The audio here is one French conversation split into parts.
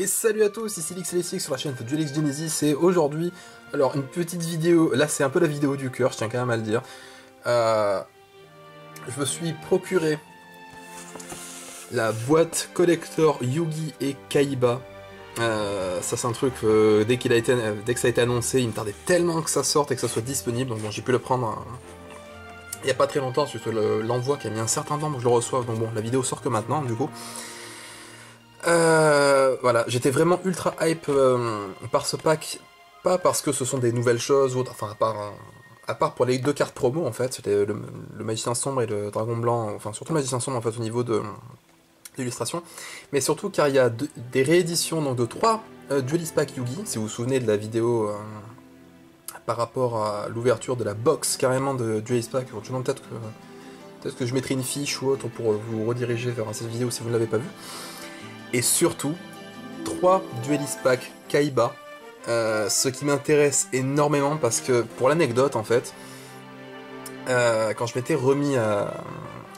Et salut à tous, ici LixLSX sur la chaîne Duelix Genesis, et aujourd'hui, alors une petite vidéo, là c'est un peu la vidéo du cœur, je tiens quand même à le dire. Je me suis procuré la boîte collector Yugi et Kaiba. Ça c'est un truc, dès que ça a été annoncé, il me tardait tellement que ça sorte et que ça soit disponible, donc bon, j'ai pu le prendre il n'y a pas très longtemps, suite l'envoi qui a mis un certain temps pour que je le reçoive, donc bon, la vidéo sort que maintenant du coup. Voilà, j'étais vraiment ultra hype par ce pack, pas parce que ce sont des nouvelles choses, ou autre, enfin à part pour les deux cartes promo en fait, c'était le Magicien Sombre et le Dragon Blanc, enfin surtout le Magicien Sombre en fait au niveau de l'illustration, mais surtout car il y a des rééditions donc, de 3 Duelist Pack Yugi, si vous vous souvenez de la vidéo par rapport à l'ouverture de la box carrément de Duelist Pack, éventuellement peut-être que je mettrai une fiche ou autre pour vous rediriger vers cette vidéo si vous ne l'avez pas vue. Et surtout, 3 Duelist Pack Kaiba, ce qui m'intéresse énormément parce que, pour l'anecdote en fait, quand je m'étais remis à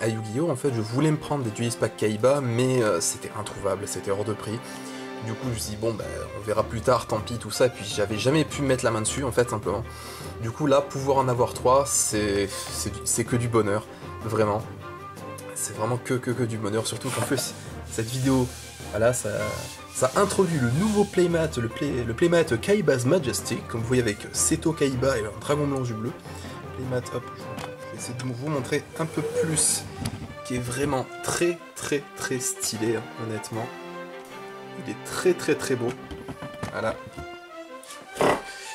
Yu-Gi-Oh! En fait, je voulais me prendre des Duelist Pack Kaiba, mais c'était introuvable, c'était hors de prix. Du coup, je me suis dit, bon, ben, on verra plus tard, tant pis, tout ça, et puis j'avais jamais pu mettre la main dessus, en fait, simplement. Du coup, là, pouvoir en avoir 3, c'est que du bonheur, vraiment. C'est vraiment que du bonheur, surtout qu'en plus, cette vidéo... Voilà, ça introduit le nouveau playmat, le playmat Kaiba's Majesty, comme vous voyez avec Seto Kaiba et un dragon blanc yeux bleus. Playmat, hop, je vais essayer de vous montrer un peu plus, qui est vraiment très stylé, hein, honnêtement. Il est très beau. Voilà.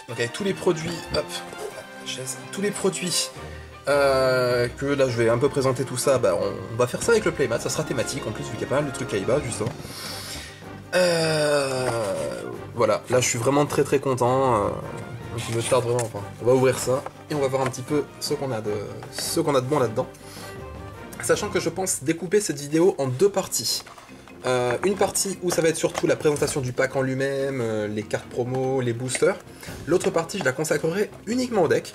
Donc avec tous les produits, hop, chaise, tous les produits que là je vais un peu présenter tout ça, bah, on va faire ça avec le playmat, ça sera thématique en plus vu qu'il y a pas mal de trucs Kaiba justement. Voilà, là je suis vraiment très content, donc il me tarde vraiment, enfin, on va ouvrir ça et on va voir un petit peu ce qu'on a de bon là-dedans. Sachant que je pense découper cette vidéo en 2 parties. Une partie où ça va être surtout la présentation du pack en lui-même, les cartes promo, les boosters. L'autre partie je la consacrerai uniquement au deck.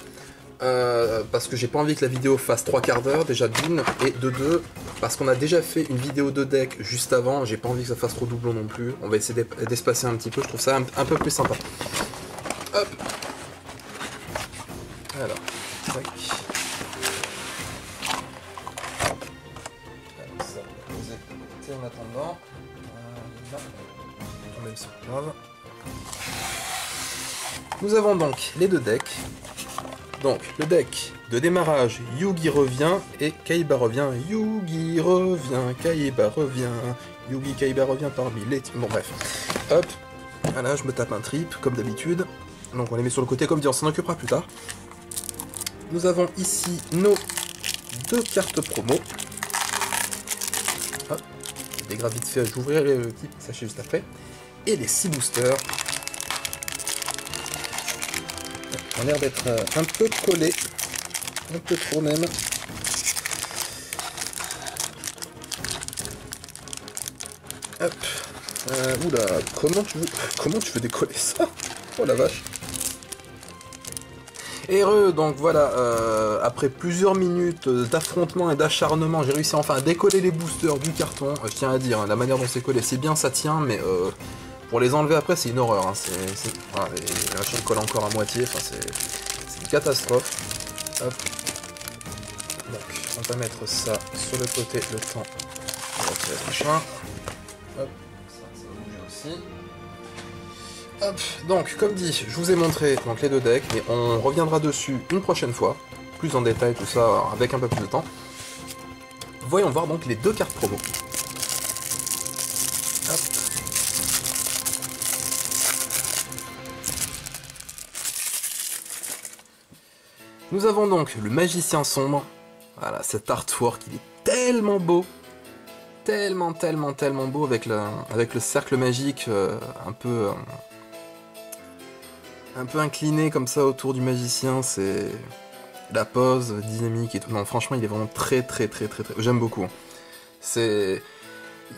Parce que j'ai pas envie que la vidéo fasse 3 quarts d'heure, déjà d'une, et de 2, parce qu'on a déjà fait une vidéo de deck juste avant, j'ai pas envie que ça fasse trop doublon non plus, on va essayer d'espacer un petit peu, je trouve ça un peu plus sympa. Hop. Alors, tac. Alors ça, on va poser de côté en attendant. Même c'est pas grave. Nous avons donc les 2 decks. Donc, le deck de démarrage, Yugi revient, et Kaiba revient, Yugi revient, Kaiba revient, Yugi Kaiba revient parmi les... Bon, bref. Hop, voilà, je me tape un trip, comme d'habitude. Donc on les met sur le côté, comme dit, on s'en occupera plus tard. Nous avons ici nos 2 cartes promo. Hop, je dégrave vite fait, j'ouvrirai le petit sachet juste après. Et les 6 boosters. On a l'air d'être un peu collé, un peu trop même. Hop. Oula, comment tu veux décoller ça? Oh la vache. Et donc voilà, après plusieurs minutes d'affrontement et d'acharnement, j'ai réussi enfin à décoller les boosters du carton. Je tiens à dire, hein, la manière dont c'est collé, c'est bien, ça tient, mais... pour les enlever après, c'est une horreur, hein. Voilà, les machins collent encore à moitié, enfin, c'est une catastrophe. Hop. Donc, on va mettre ça sur le côté le temps. Ok, machin. Hop, ça va bouger aussi. Hop, donc, comme dit, je vous ai montré donc, les 2 decks, mais on reviendra dessus une prochaine fois, plus en détail, tout ça, avec un peu plus de temps. Voyons voir donc les 2 cartes promo. Hop. Nous avons donc le Magicien Sombre. Voilà, cet artwork, il est tellement beau. Tellement beau avec le cercle magique un peu incliné comme ça autour du magicien. C'est la pose dynamique et tout. Non, franchement, il est vraiment très. J'aime beaucoup. Il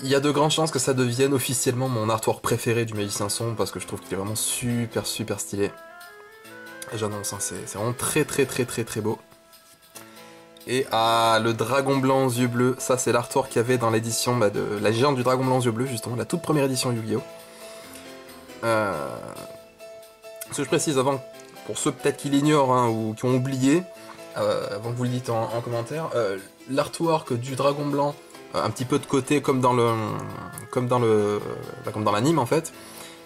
y a de grandes chances que ça devienne officiellement mon artwork préféré du Magicien Sombre parce que je trouve qu'il est vraiment super stylé. J'annonce, hein, c'est vraiment très beau. Et le dragon blanc aux yeux bleus, ça c'est l'artwork qu'il y avait dans l'édition de la géante du dragon blanc aux yeux bleus, justement, la toute première édition Yu-Gi-Oh! Ce que je précise avant, pour ceux peut-être qui l'ignorent hein, ou qui ont oublié, avant que vous le dites en commentaire, l'artwork du dragon blanc, un petit peu de côté comme dans l'anime en fait,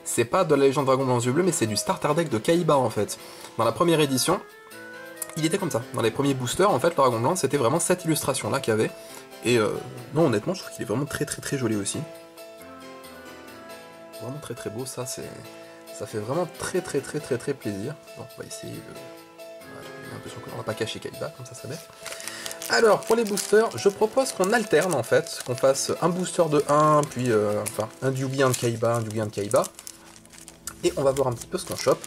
c'est pas de la légende dragon blanc aux yeux bleus, mais c'est du starter deck de Kaiba en fait. Dans la première édition, il était comme ça. Dans les premiers boosters, en fait, le dragon blanc, c'était vraiment cette illustration là qu'il y avait. Et non, honnêtement, je trouve qu'il est vraiment très très très joli aussi. Vraiment très très beau, ça fait vraiment très très très très très plaisir. Bon, on va essayer de... Voilà, j'ai l'impression qu'on va pas cacher Kaiba, comme ça serait bête. Alors, pour les boosters, je propose qu'on alterne en fait, qu'on fasse un booster de 1, puis enfin, un Yugi, un de Kaiba, un Yugi, un de Kaiba. Et on va voir un petit peu ce qu'on chope.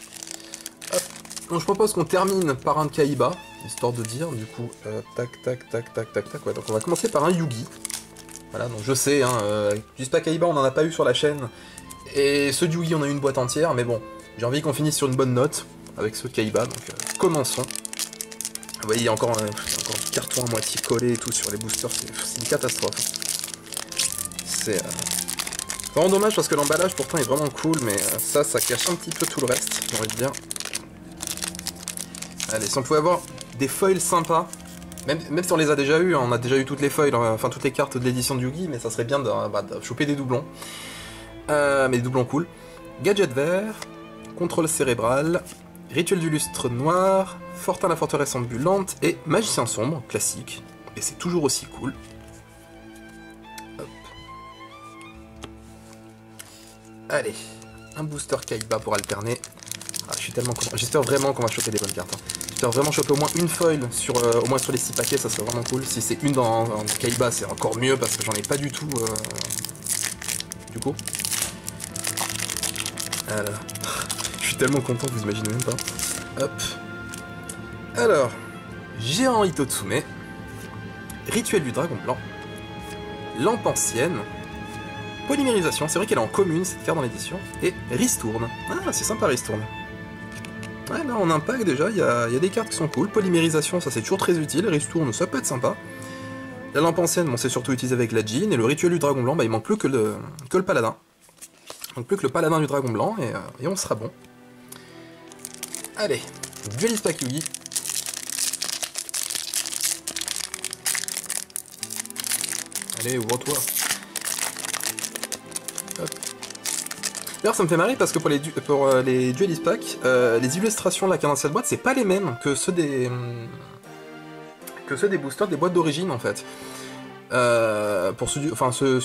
Hop. Donc je propose qu'on termine par un de Kaiba, histoire de dire, du coup, tac, tac, tac, tac, tac, tac, ouais, donc on va commencer par un Yugi. Voilà, donc je sais, hein, juste pas Kaiba, on en a pas eu sur la chaîne, et ce Yugi, on a eu une boîte entière, mais bon, j'ai envie qu'on finisse sur une bonne note, avec ce Kaiba, donc commençons. Vous voyez, il y a encore un carton à moitié collé et tout sur les boosters, c'est une catastrophe. C'est vraiment dommage parce que l'emballage pourtant est vraiment cool, mais ça cache un petit peu tout le reste, j'ai envie de dire. Allez, si on pouvait avoir des foils sympas, même si on les a déjà eu, hein, on a déjà eu toutes les foils, enfin toutes les cartes de l'édition de Yugi, mais ça serait bien de choper des doublons. Mais des doublons cool. Gadget vert, contrôle cérébral, rituel du lustre noir, Fortin la forteresse ambulante et magicien sombre, classique. Et c'est toujours aussi cool. Hop. Allez, un booster Kaiba pour alterner. Ah, je suis tellement content. J'espère vraiment qu'on va choper des bonnes cartes. Hein. J'espère vraiment choper au moins une foil, au moins sur les 6 paquets, ça serait vraiment cool. Si c'est une dans Kaiba, c'est encore mieux parce que j'en ai pas du tout. Du coup. Alors, je suis tellement content, vous imaginez même pas. Hop. Alors, Géant Hitotsume, Rituel du Dragon Blanc, Lampe Ancienne, Polymérisation, c'est vrai qu'elle est en commune cette carte dans l'édition, et Ristourne. Ah, c'est sympa Ristourne. Ouais, là en impact déjà, il y a des cartes qui sont cool. Polymérisation, ça c'est toujours très utile, Ristourne, ça peut être sympa. La Lampe Ancienne, bon, c'est surtout utilisé avec la Jean, et le Rituel du Dragon Blanc, bah, il manque plus que le Paladin. Donc plus que le Paladin du Dragon Blanc, et on sera bon. Allez, Duelist Pack Yugi. Allez, ouvre-toi. D'ailleurs, ça me fait marrer parce que pour les Duelist Pack, les illustrations là qu'il y a dans cette boîte, c'est pas les mêmes que ceux des boosters des boîtes d'origine en fait. Pour ce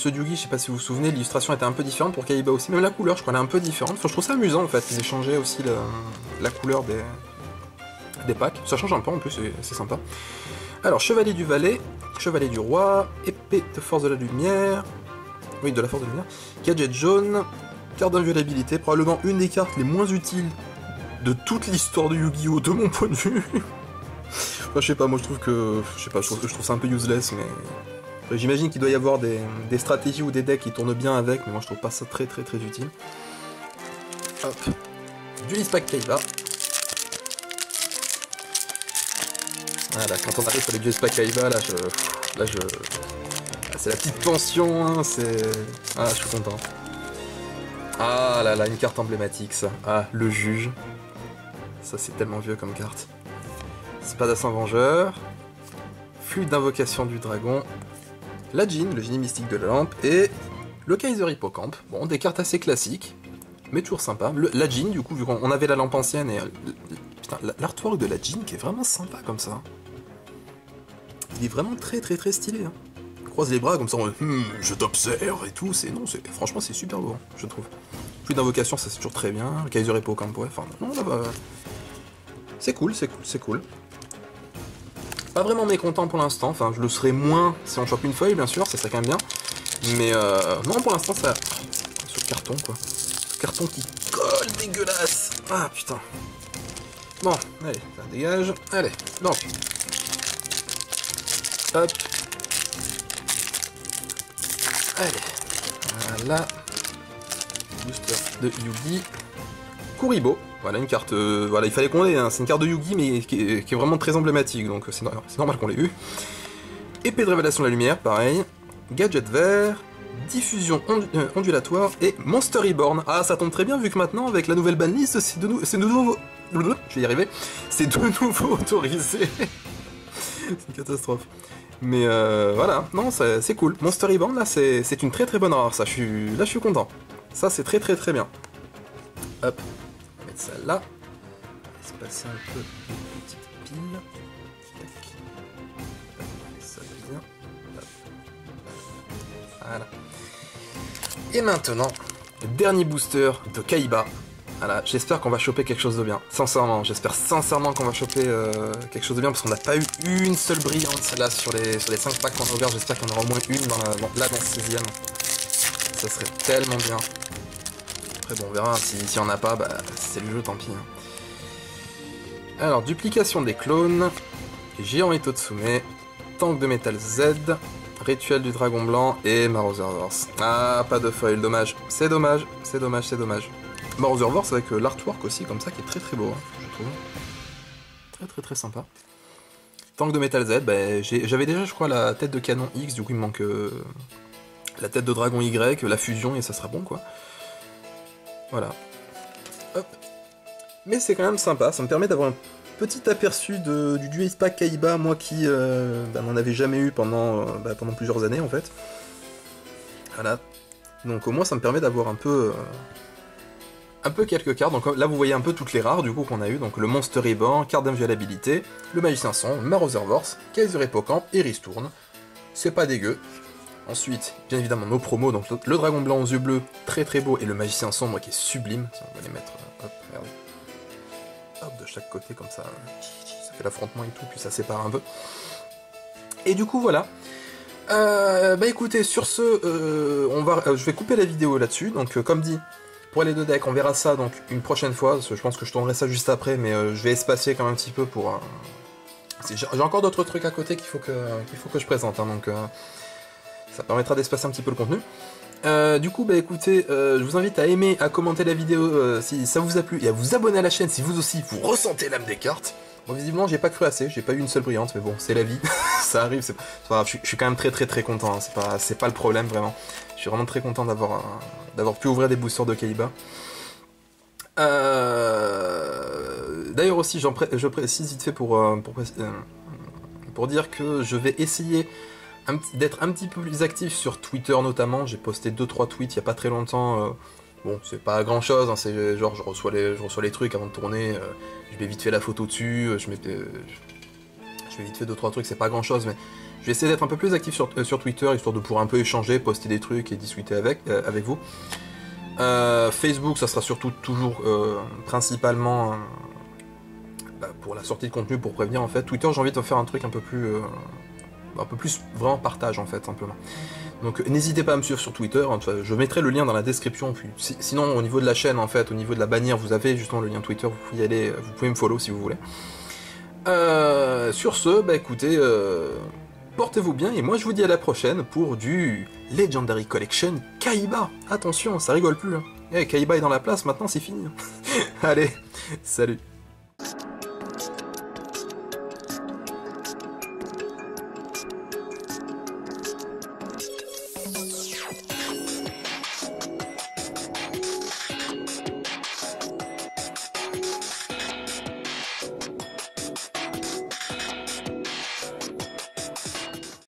Yugi, je sais pas si vous vous souvenez, l'illustration était un peu différente pour Kaiba aussi, même la couleur je crois elle est un peu différente. Enfin, je trouve ça amusant en fait, ils échangeaient aussi la couleur des packs, ça change un peu en plus, c'est sympa. Alors, Chevalier du Valet, Chevalier du Roi, Épée de Force de la Lumière, oui de la Force de la Lumière, Gadget jaune, carte d'inviolabilité, probablement une des cartes les moins utiles de toute l'histoire de Yu-Gi-Oh! De mon point de vue. Enfin, je sais pas, moi je trouve que, je trouve ça un peu useless, mais j'imagine qu'il doit y avoir des stratégies ou des decks qui tournent bien avec, mais moi je trouve pas ça très très très utile. Hop. Duelist Pack Kaiba. Voilà, quand on arrive sur les Duelist Pack Kaiba, là c'est la petite tension, hein, c'est... Ah, je suis content. Ah là là, une carte emblématique ça. Ah, le juge. Ça c'est tellement vieux comme carte. Spadassin Vengeur. Flûte d'invocation du dragon. La Jean, le génie mystique de la lampe. Et le Kaiser Hippocampe. Bon, des cartes assez classiques, mais toujours sympa. La Jean, du coup, vu qu'on avait la lampe ancienne et... Putain, l'artwork de la Jean qui est vraiment sympa comme ça. Il est vraiment très très très stylé. Hein. On croise les bras comme ça, je t'observe et tout. Franchement, c'est super beau, hein, je trouve. Flûte d'invocation, ça c'est toujours très bien. Le Kaiser Hippocampe, ouais. Enfin, non, là, bah, c'est cool, c'est cool, c'est cool. Pas vraiment mécontent pour l'instant, enfin je le serai moins si on chope une feuille bien sûr, ça serait quand même bien. Mais non pour l'instant ça... Ce carton quoi. Ce carton qui colle dégueulasse. Ah putain. Bon, allez, ça dégage. Allez, donc. Hop. Allez. Voilà. Booster de Yugi. Kuribo. Voilà une carte, voilà il fallait qu'on l'ait, hein. C'est une carte de Yugi mais qui est vraiment très emblématique, donc c'est normal qu'on l'ait eu. Épée de révélation de la lumière, pareil. Gadget vert, diffusion ondulatoire et Monster Reborn. Ah, ça tombe très bien vu que maintenant, avec la nouvelle banlist, c'est de nouveau... Je vais y arriver. C'est de nouveau autorisé. C'est une catastrophe. Mais voilà, non, c'est cool. Monster Reborn, là, c'est une très très bonne rare, ça. Là, je suis content. Ça, c'est très très très bien. Hop, on va mettre ça là. On va se passer un peu une petite pile. Tac. On va mettre ça bien. Hop. Voilà. Et maintenant, le dernier booster de Kaiba. Voilà, j'espère qu'on va choper quelque chose de bien. Sincèrement, j'espère sincèrement qu'on va choper quelque chose de bien, parce qu'on n'a pas eu une seule brillante là sur les 5 packs qu'on a ouverts. J'espère qu'on aura au moins une dans le 16ème. Ça serait tellement bien. Après bon, on verra, si on n'a pas, bah c'est le jeu, tant pis. Alors, duplication des clones, Géant et Totsume, Tank de métal Z, Rituel du Dragon Blanc et Marotherverse. Ah, pas de foil, dommage. C'est dommage, c'est dommage, c'est dommage. Marotherverse avec l'artwork aussi, comme ça, qui est très très beau, hein, je trouve. Très très très sympa. Tank de métal Z, bah, j'avais déjà, je crois, la tête de canon X, du coup il me manque la tête de dragon Y, la fusion, et ça sera bon, quoi. Voilà. Hop. Mais c'est quand même sympa, ça me permet d'avoir un petit aperçu du Duelist Pack Kaiba, moi qui n'en avais jamais eu pendant plusieurs années, en fait. Voilà. Donc au moins ça me permet d'avoir un peu quelques cartes. Donc là vous voyez un peu toutes les rares du coup qu'on a eu. Donc le Monster Reborn, carte d'inviolabilité, le Magicien Sombre, Marotherverse, Kaiser Hippocampe et Ristourne. C'est pas dégueu. Ensuite, bien évidemment nos promos, donc le Dragon Blanc aux yeux bleus, très très beau, et le Magicien Sombre qui est sublime. On va les mettre, hop, regardez. Hop, de chaque côté comme ça. Ça fait l'affrontement et tout, puis ça sépare un peu. Et du coup voilà. Bah écoutez, sur ce, je vais couper la vidéo là-dessus. Donc comme dit, pour les deux decks, on verra ça donc une prochaine fois. Parce que je pense que je tournerai ça juste après, mais je vais espacer quand même un petit peu pour. J'ai encore d'autres trucs à côté qu'il faut que je présente, hein, donc ça permettra d'espacer un petit peu le contenu. Du coup, bah écoutez, je vous invite à aimer, à commenter la vidéo si ça vous a plu, et à vous abonner à la chaîne si vous aussi vous ressentez l'âme des cartes. Bon, visiblement, j'ai pas cru assez, j'ai pas eu une seule brillante, mais bon, c'est la vie, ça arrive, c'est pas grave, je suis quand même très très très content, hein, c'est pas le problème, vraiment. Je suis vraiment très content d'avoir pu ouvrir des boosters de Kaiba. D'ailleurs aussi, je précise vite fait pour dire que je vais essayer d'être un petit peu plus actif sur Twitter notamment. J'ai posté 2-3 tweets il y a pas très longtemps. Bon, c'est pas grand chose, hein, c'est genre je reçois les trucs avant de tourner, je mets vite fait la photo dessus, je mets vite fait 2-3 trucs, c'est pas grand chose, mais je vais essayer d'être un peu plus actif sur Twitter, histoire de pouvoir un peu échanger, poster des trucs et discuter avec vous. Facebook, ça sera surtout toujours principalement pour la sortie de contenu, pour prévenir en fait. Twitter, j'ai envie de faire un truc un peu plus vraiment partage en fait, simplement. Donc n'hésitez pas à me suivre sur Twitter, hein, je mettrai le lien dans la description, puis sinon au niveau de la chaîne en fait, au niveau de la bannière, vous avez justement le lien Twitter, vous pouvez y aller, vous pouvez me follow si vous voulez. Sur ce, bah écoutez, portez-vous bien, et moi je vous dis à la prochaine pour du Legendary Collection Kaiba. Attention, ça rigole plus, hein. Kaiba est dans la place, maintenant c'est fini. Allez, salut.